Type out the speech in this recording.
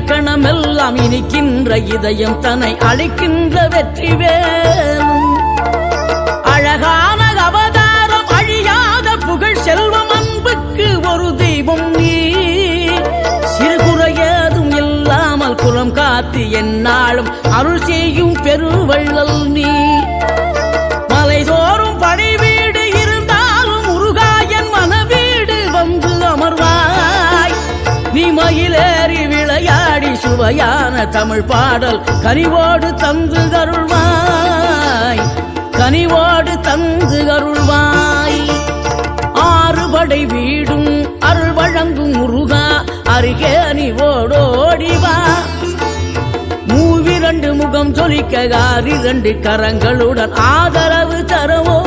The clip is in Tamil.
கணமெல்லாம் இனிக்கின்ற இதயம் தன்னை அளிக்கின்ற வெற்றிவேலும் அழகான அவதாரம் அழியாத புகழ் செல்வம் அன்புக்கு ஒரு தெய்வம் நீ சிறுகுறையதும் இல்லாமல் குலம் காத்து எந்நாளும் அருள் செய்யும் பெருவள்ளல் நீ மலைதோறும் படை வீடு இருந்தாலும் முருகாயன் மனவீடு வந்து அமர்வாய் நீ மயிலேறி விளையாடி சுவையான தமிழ் பாடல் கனிவோடு தந்து அருள்வாய் கனிவோடு தந்து அருள்வாய் ஆறுபடை வீடும் அருள் வழங்கும் முருகா அருகே நீ ஓடோடிவா மூவிரண்டு முகம் சொலிக்க 6 கரங்களுடன் ஆதரவு தரவோ